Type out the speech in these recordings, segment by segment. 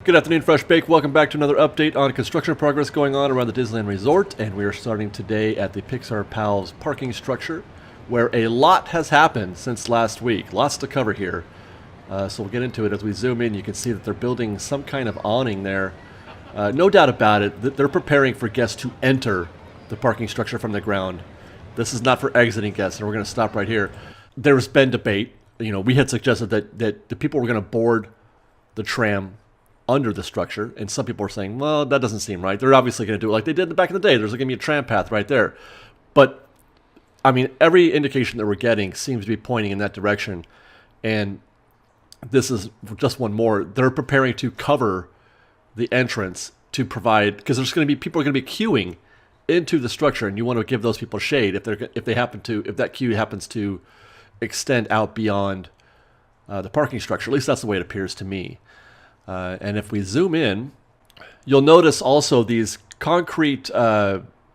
Good afternoon, Fresh Bake. Welcome back to another update on construction progress going on around the Disneyland Resort. And we are starting today at the Pixar Pals parking structure, where a lot has happened since last week. Lots to cover here. So we'll get into it. As we zoom in, you can see that they're building some kind of awning there. No doubt about it, that they're preparing for guests to enter the parking structure from the ground. This is not for exiting guests, and we're going to stop right here. There's been debate. You know, we had suggested that the people were going to board the tram under the structure, and some people are saying, well, that doesn't seem right. They're obviously going to do it like they did back in the day. There's going to be a tram path right there. But, I mean, every indication that we're getting seems to be pointing in that direction. And this is just one more. They're preparing to cover the entrance to provide, because there's going to be people are going to be queuing into the structure, and you want to give those people shade if that queue happens to extend out beyond the parking structure. At least that's the way it appears to me. And if we zoom in, you'll notice also these concrete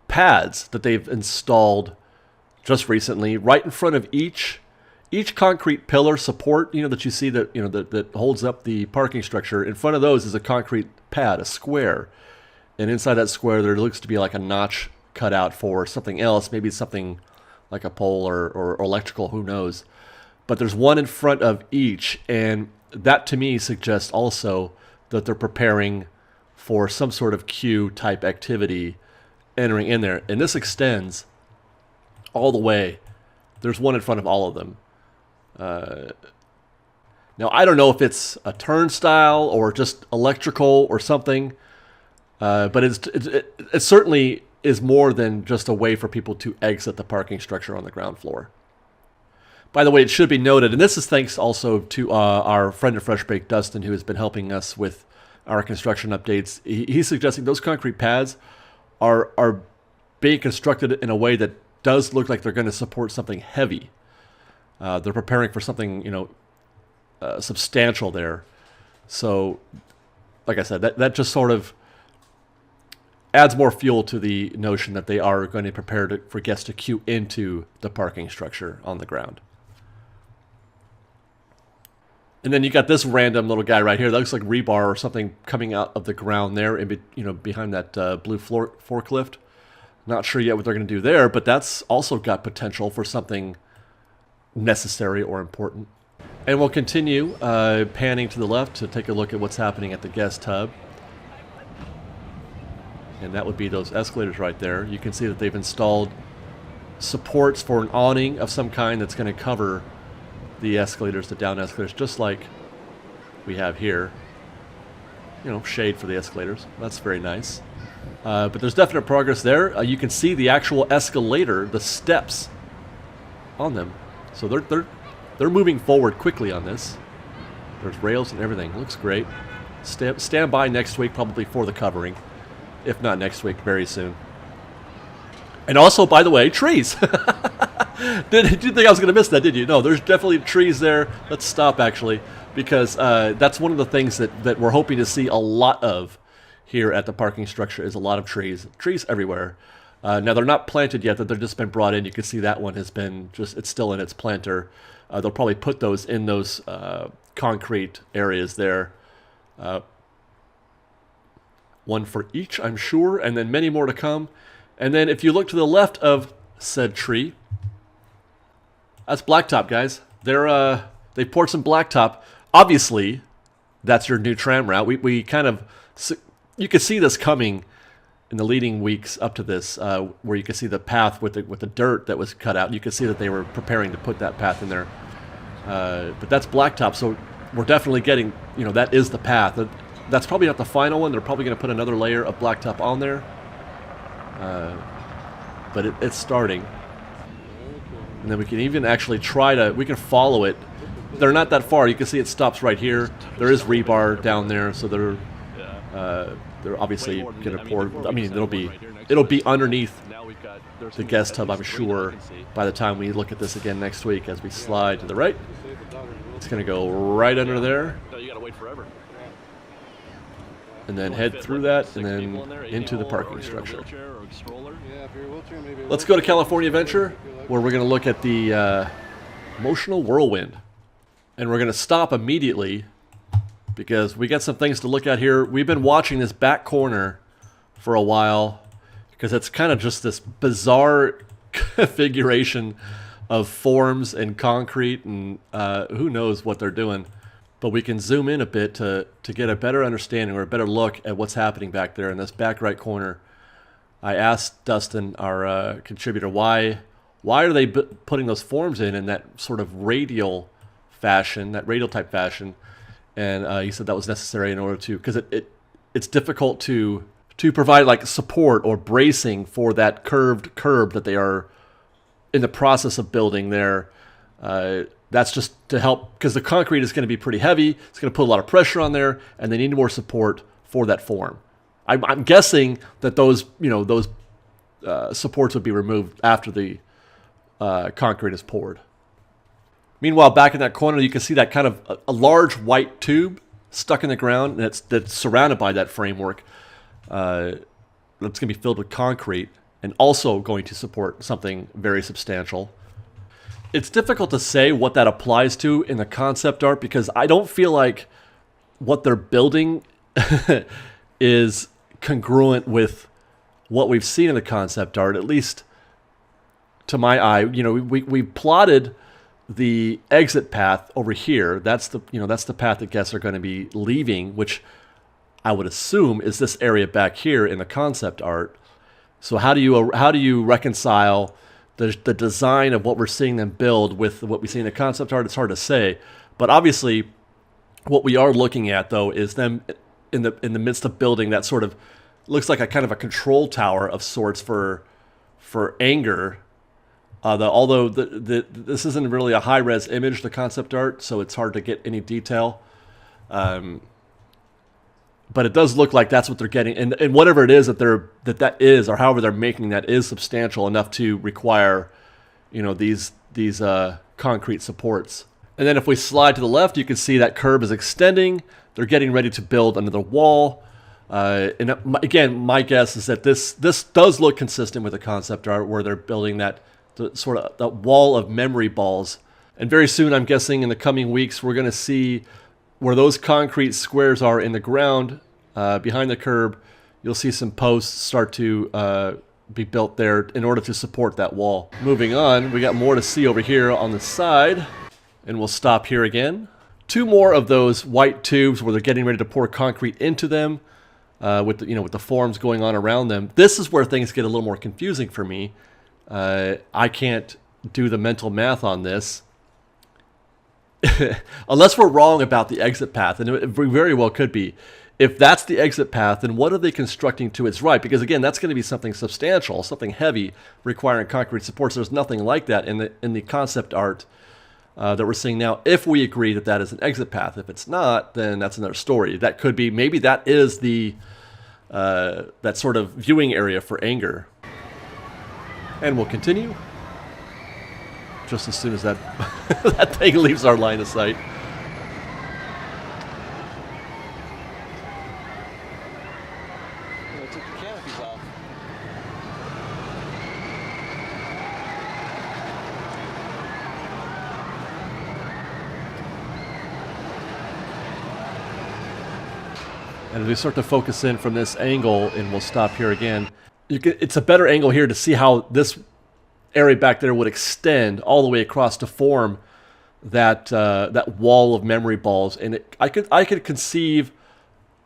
pads that they've installed just recently, right in front of each concrete pillar support, that you see that holds up the parking structure. In front of those is a concrete pad, a square, and inside that square there looks to be like a notch cut out for something else, maybe something like a pole or electrical, who knows. But there's one in front of each, and that to me suggests also that they're preparing for some sort of queue type activity entering in there. And this extends all the way. There's one in front of all of them. Now, I don't know if it's a turnstile or just electrical or something, but it certainly is more than just a way for people to exit the parking structure on the ground floor. By the way, it should be noted, and this is thanks also to our friend at Fresh Bake, Tustin, who has been helping us with our construction updates. He's suggesting those concrete pads are being constructed in a way that does look like they're going to support something heavy. They're preparing for something, substantial there. So, like I said, that just sort of adds more fuel to the notion that they are going to prepare for guests to queue into the parking structure on the ground. And then you got this random little guy right here. That looks like rebar or something coming out of the ground there, behind that blue forklift. Not sure yet what they're going to do there, but that's also got potential for something necessary or important. And we'll continue panning to the left to take a look at what's happening at the guest hub. And that would be those escalators right there. You can see that they've installed supports for an awning of some kind that's going to cover the escalators, the down escalators, just like we have here. Shade for the escalators. That's very nice. But there's definite progress there. You can see the actual escalator, the steps on them. So they're moving forward quickly on this. There's rails and everything. Looks great. Stand by next week, probably for the covering. If not next week, very soon. And also, by the way, trees. Did you think I was going to miss that, did you? No, there's definitely trees there. Let's stop, actually, because that's one of the things that we're hoping to see a lot of here at the parking structure is a lot of trees. Trees everywhere. Now, they're not planted yet. They've just been brought in. You can see that one has been it's still in its planter. They'll probably put those in those concrete areas there. One for each, I'm sure, and then many more to come. And then if you look to the left of said tree, that's blacktop, guys. They poured some blacktop. Obviously, that's your new tram route. We kind of, you could see this coming in the leading weeks up to this, where you could see the path with the dirt that was cut out. You could see that they were preparing to put that path in there. But that's blacktop, so we're definitely getting, that is the path. That's probably not the final one. They're probably going to put another layer of blacktop on there. But it's starting. And then we can even actually we can follow it. They're not that far. You can see it stops right here. There is rebar down there, so they're obviously going to pour. I mean, it'll be underneath the guest hub, I'm sure, by the time we look at this again next week as we slide to the right. It's going to go right under there. You got to wait forever. And then head through that and then into the parking structure. Let's go to California Adventure, where we're going to look at the Emotional Whirlwind. And we're going to stop immediately because we got some things to look at here. We've been watching this back corner for a while because it's kind of just this bizarre configuration of forms and concrete, and who knows what they're doing. But we can zoom in a bit to get a better understanding or a better look at what's happening back there in this back right corner. I asked Tustin, our contributor, why are they putting those forms in that sort of radial fashion, that radial type fashion, and he said that was necessary in order to, because it's difficult to provide like support or bracing for that curved curb that they are in the process of building there. That's just to help, because the concrete is going to be pretty heavy. It's going to put a lot of pressure on there, and they need more support for that form. I'm guessing that those supports would be removed after the concrete is poured. Meanwhile, back in that corner, you can see that kind of a large white tube stuck in the ground that's surrounded by that framework. That's going to be filled with concrete and also going to support something very substantial. It's difficult to say what that applies to in the concept art because I don't feel like what they're building is congruent with what we've seen in the concept art, at least to my eye. You know, we plotted the exit path over here. That's the path that guests are going to be leaving, which I would assume is this area back here in the concept art. So how do you reconcile the design of what we're seeing them build with what we see in the concept art? It's hard to say, but obviously what we are looking at though is them in the midst of building that sort of looks like a kind of a control tower of sorts for anger. Although this isn't really a high-res image, the concept art, so it's hard to get any detail. But it does look like that's what they're getting, and whatever it is that is, or however they're making that, is substantial enough to require, these concrete supports. And then if we slide to the left, you can see that curb is extending. They're getting ready to build another wall. And again, my guess is that this does look consistent with the concept art, where they're building that wall of memory balls. And very soon, I'm guessing in the coming weeks, we're going to see where those concrete squares are in the ground behind the curb. You'll see some posts start to be built there in order to support that wall. Moving on, we got more to see over here on the side, and we'll stop here again. Two more of those white tubes where they're getting ready to pour concrete into them, with the forms going on around them. This is where things get a little more confusing for me. I can't do the mental math on this. Unless we're wrong about the exit path, and we very well could be. If that's the exit path, then what are they constructing to its right? Because again, that's going to be something substantial, something heavy, requiring concrete supports. There's nothing like that in the concept art that we're seeing now. If we agree that is an exit path, if it's not, then that's another story. That could be, maybe that is the that sort of viewing area for anger. And we'll continue just as soon as that that thing leaves our line of sight. I took the canopies off. And as we start to focus in from this angle, and we'll stop here again, it's a better angle here to see how this area back there would extend all the way across to form that that wall of memory balls. And I could conceive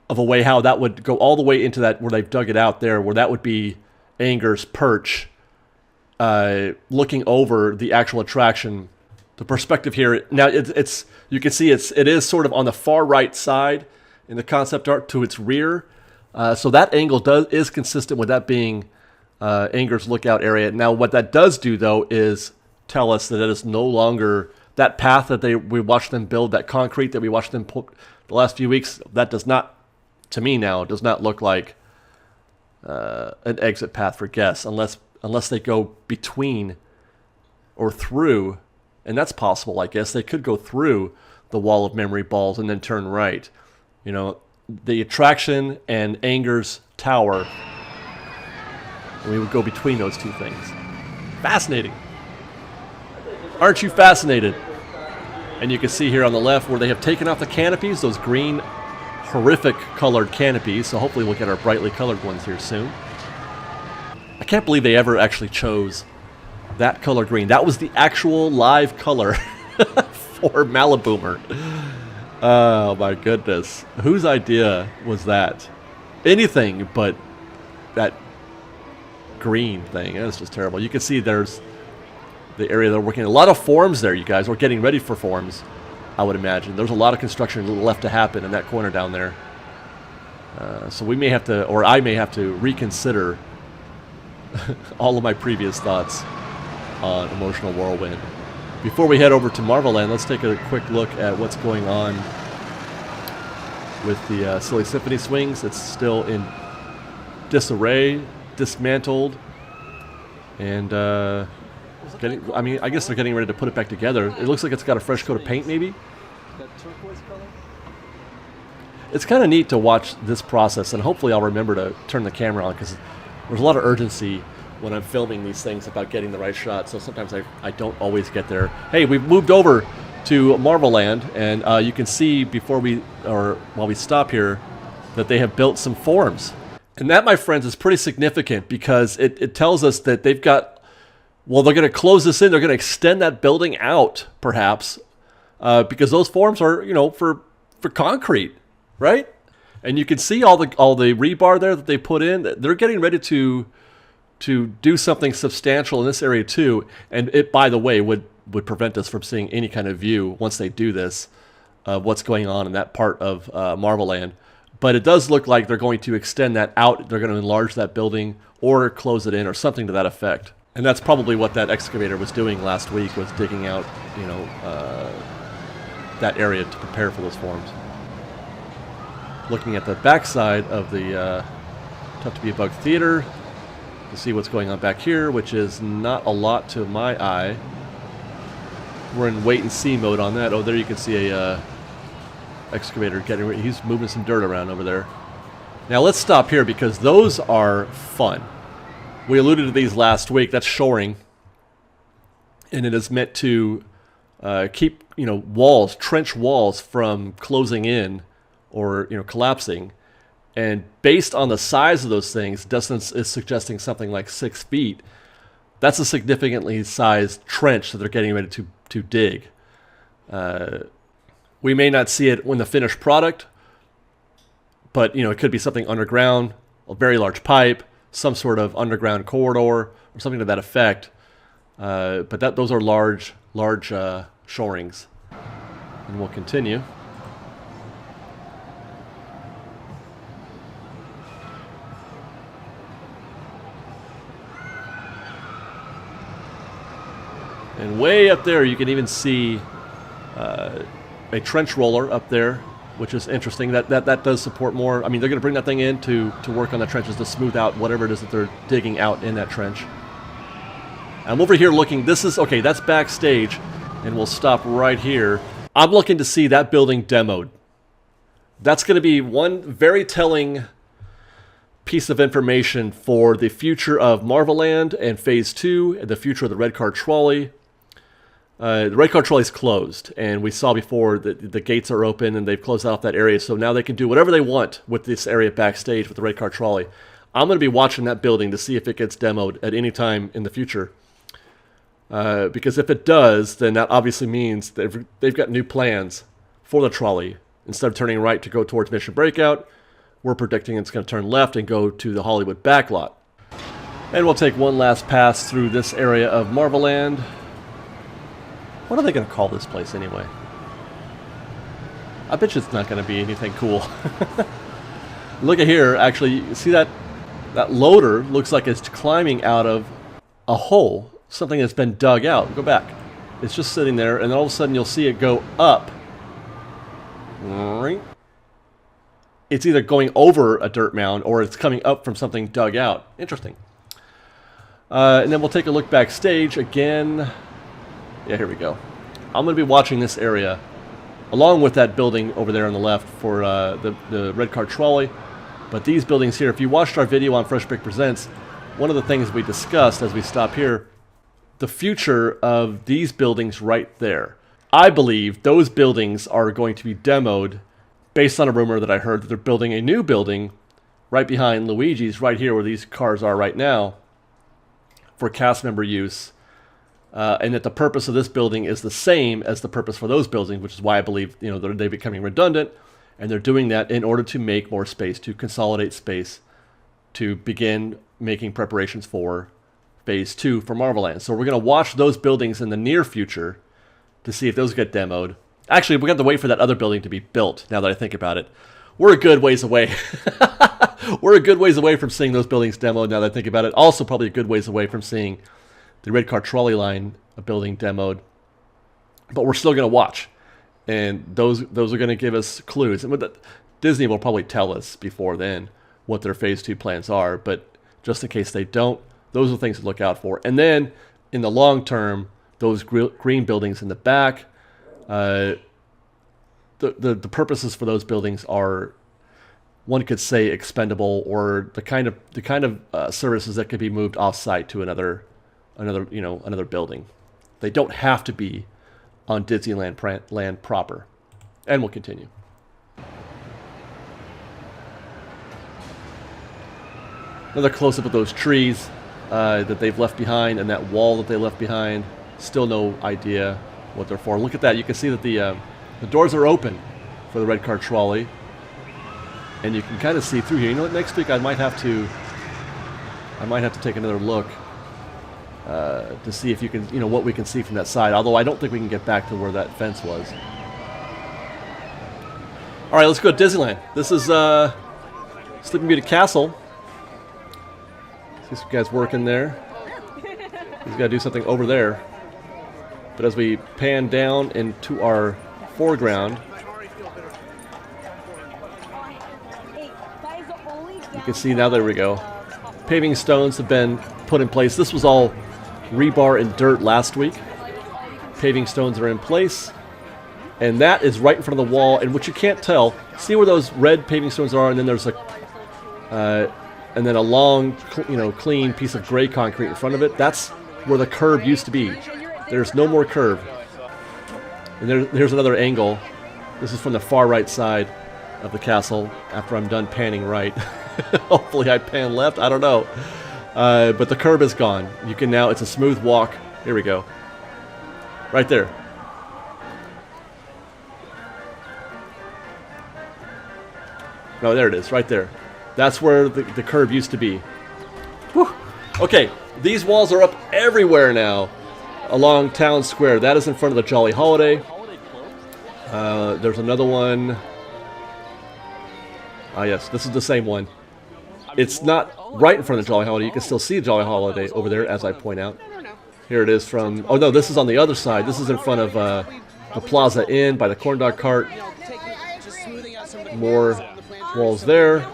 of a way how that would go all the way into that, where they've dug it out there, where that would be Anger's perch, looking over the actual attraction. The perspective here now, it's you can see it is sort of on the far right side in the concept art to its rear. So that angle is consistent with that being Anger's lookout area. Now, what that does do, though, is tell us that it is no longer that path that we watched them build, that concrete that we watched them put the last few weeks. That does not, to me now, does not look like an exit path for guests, unless they go between or through, and that's possible, I guess. They could go through the wall of memory balls and then turn right. The attraction and Anger's tower, we would go between those two things. Fascinating. Aren't you fascinated? And you can see here on the left where they have taken off the canopies, those green horrific colored canopies, so hopefully we'll get our brightly colored ones here soon. I can't believe they ever actually chose that color green. That was the actual live color for Maliboomer. Oh my goodness. Whose idea was that? Anything but that green thing. That's just terrible. You can see there's the area they're working in. A lot of forms there, you guys. We're getting ready for forms, I would imagine. There's a lot of construction left to happen in that corner down there. So we may have to, or I may have to reconsider all of my previous thoughts on Emotional Whirlwind. Before we head over to Marvelland, let's take a quick look at what's going on with the Silly Symphony swings. It's still in disarray, dismantled, and I guess they're getting ready to put it back together. It looks like it's got a fresh coat of paint, maybe. That turquoise color? It's kind of neat to watch this process, and hopefully I'll remember to turn the camera on, because there's a lot of urgency when I'm filming these things about getting the right shot, so sometimes I don't always get there. Hey, we've moved over to Marvelland, and you can see while we stop here, that they have built some forms. And that, my friends, is pretty significant, because it tells us that they've got, well, they're going to close this in, they're going to extend that building out, perhaps, because those forms are, for concrete, right? And you can see all the rebar there that they put in. They're getting ready to do something substantial in this area too, and it, by the way, would prevent us from seeing any kind of view once they do this of what's going on in that part of Marvelland. But it does look like they're going to extend that out. They're going to enlarge that building or close it in or something to that effect. And that's probably what that excavator was doing last week, was digging out, that area to prepare for those forms. Looking at the backside of the Tough to Be a Bug Theater to see what's going on back here, which is not a lot to my eye. We're in wait and see mode on that. Oh, there you can see a excavator he's moving some dirt around over there. Now let's stop here, because those are fun. We alluded to these last week. That's shoring, and it is meant to keep trench walls from closing in or collapsing. And based on the size of those things, Dustin is suggesting something like 6 feet. That's a significantly sized trench that they're getting ready to dig. We may not see it when the finished product, but it could be something underground, a very large pipe, some sort of underground corridor, or something to that effect. But those are large shorings. And we'll continue. And way up there, you can even see a trench roller up there, which is interesting. That does support more. I mean, they're going to bring that thing in to work on the trenches to smooth out whatever it is that they're digging out in that trench. I'm over here looking. That's backstage, and we'll stop right here. I'm looking to see that building demoed. That's going to be one very telling piece of information for the future of Marvelland and Phase 2, and the future of the red car trolley. The red car trolley is closed, and we saw before that the gates are open and they've closed off that area, so now they can do whatever they want with this area backstage with the red car trolley. I'm going to be watching that building to see if it gets demoed at any time in the future. Because if it does, then that obviously means they've got new plans for the trolley. Instead of turning right to go towards Mission Breakout, we're predicting it's going to turn left and go to the Hollywood backlot. And we'll take one last pass through this area of Marvelland. What are they going to call this place anyway? I bet you it's not going to be anything cool. Look at here, actually, you see that loader looks like it's climbing out of a hole, something that's been dug out. Go back. It's just sitting there, and then all of a sudden you'll see it go up. It's either going over a dirt mound or it's coming up from something dug out. Interesting. And then we'll take a look backstage again. Yeah, here we go. I'm going to be watching this area along with that building over there on the left for the red car trolley. But these buildings here, if you watched our video on Fresh Brick Presents, one of the things we discussed as we stop here, the future of these buildings right there. I believe those buildings are going to be demoed based on a rumor that I heard that they're building a new building right behind Luigi's, right here where these cars are right now, for cast member use. And that the purpose of this building is the same as the purpose for those buildings, which is why I believe they're becoming redundant, and they're doing that in order to make more space, to consolidate space, to begin making preparations for Phase 2 for Marvelland. So we're going to watch those buildings in the near future to see if those get demoed. Actually, we have to wait for that other building to be built, now that I think about it. We're a good ways away. We're a good ways away from seeing those buildings demoed, now that I think about it. Also, probably a good ways away from seeing the red car trolley line building demoed. But we're still going to watch. And those are going to give us clues. And Disney will probably tell us before then what their Phase 2 plans are. But just in case they don't, those are things to look out for. And then, in the long term, those green buildings in the back, the purposes for those buildings are, one could say, expendable, or the kind of services that could be moved off-site to another building. They don't have to be on Disneyland land proper. And we'll continue. Another close-up of those trees that they've left behind, and that wall that they left behind. Still no idea what they're for. Look at that. You can see that the doors are open for the red car trolley. And you can kind of see through here. You know what? Next week I might have to take another look to see if you can, what we can see from that side. Although I don't think we can get back to where that fence was. All right, let's go to Disneyland. This is Sleeping Beauty Castle. See some guys working there. He's got to do something over there. But as we pan down into our foreground, you can see now, there we go. Paving stones have been put in place. This was all rebar and dirt last week. Paving stones are in place. And that is right in front of the wall, and what you can't tell, see where those red paving stones are, and then there's and then a long, clean piece of gray concrete in front of it. That's where the curb used to be. There's no more curb. And here's another angle. This is from the far right side of the castle after I'm done panning right. Hopefully I pan left, I don't know. But the curb is gone. You can now, it's a smooth walk. Here we go. Right there. No, there it is, right there. That's where the curb used to be. Whew. Okay, these walls are up everywhere now along Town Square. That is in front of the Jolly Holiday. There's another one. Ah, yes, this is the same one. It's not right in front of the Jolly Holiday. You can still see the Jolly Holiday over there, as I point out. Here it is from... Oh, no, this is on the other side. This is in front of the Plaza Inn by the corn dog cart. More walls there.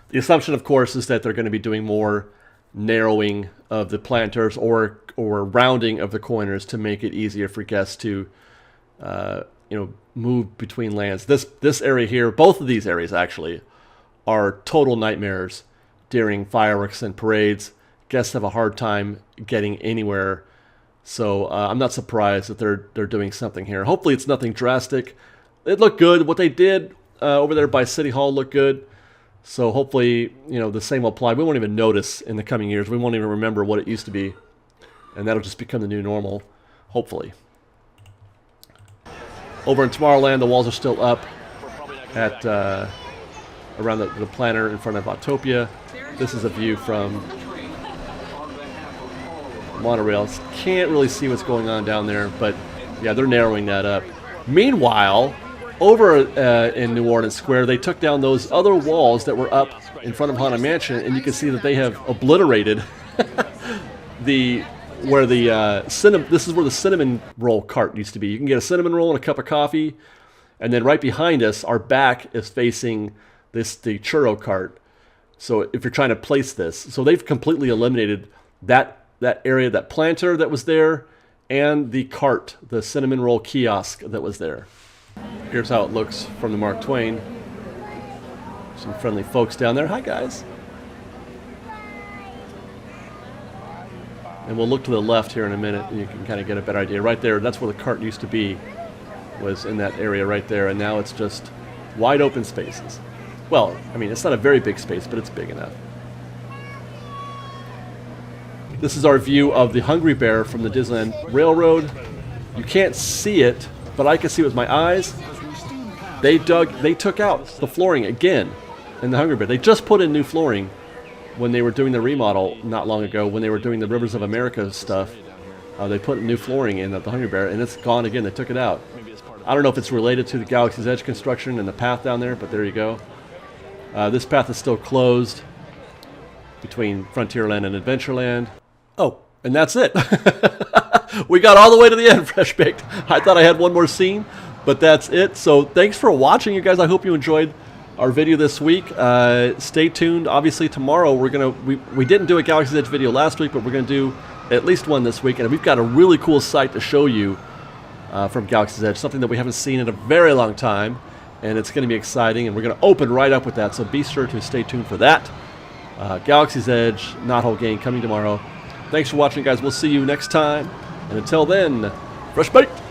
The assumption, of course, is that they're going to be doing more narrowing of the planters or rounding of the corners to make it easier for guests to, move between lands. This area here, both of these areas actually, are total nightmares during fireworks and parades. Guests have a hard time getting anywhere, so I'm not surprised that they're doing something here. Hopefully, it's nothing drastic. It looked good. What they did over there by City Hall looked good. So hopefully, the same will apply. We won't even notice in the coming years. We won't even remember what it used to be. And that'll just become the new normal, hopefully. Over in Tomorrowland, the walls are still up at around the planter in front of Autopia. This is a view from Monorail. Can't really see what's going on down there, but yeah, they're narrowing that up. Meanwhile, over in New Orleans Square, they took down those other walls that were up in front of Haunted Mansion, and you can see that they have obliterated this is where the cinnamon roll cart used to be. You can get a cinnamon roll and a cup of coffee, and then right behind us, our back is facing the churro cart. So if you're trying to place this, so they've completely eliminated that area, that planter that was there, and the cart, the cinnamon roll kiosk that was there. Here's how it looks from the Mark Twain. Some friendly folks down there. Hi, guys. And we'll look to the left here in a minute, and you can kind of get a better idea. Right there, that's where the cart used to be, was in that area right there, and now it's just Wide open spaces. Well, I mean, it's not a very big space, but it's big enough. This is our view of the Hungry Bear from the Disneyland Railroad. You can't see it, but I can see it with my eyes. They took out the flooring again in the Hungry Bear. They just put in new flooring when they were doing the remodel not long ago, when they were doing the Rivers of America stuff. They put new flooring in at the Hungry Bear, and it's gone again. They took it out. I don't know if it's related to the Galaxy's Edge construction and the path down there, but there you go. This path is still closed between Frontierland and Adventureland. Oh, and that's it. We got all the way to the end, Fresh Baked. I thought I had one more scene, but that's it. So thanks for watching, you guys. I hope you enjoyed our video this week. Stay tuned. Obviously, tomorrow we didn't do a Galaxy's Edge video last week, but we're going to do at least one this week, and we've got a really cool site to show you from Galaxy's Edge, something that we haven't seen in a very long time, and it's going to be exciting, and we're going to open right up with that, so be sure to stay tuned for that. Galaxy's Edge, Knothole Gang, coming tomorrow. Thanks for watching, guys. We'll see you next time, and until then, Fresh Baked!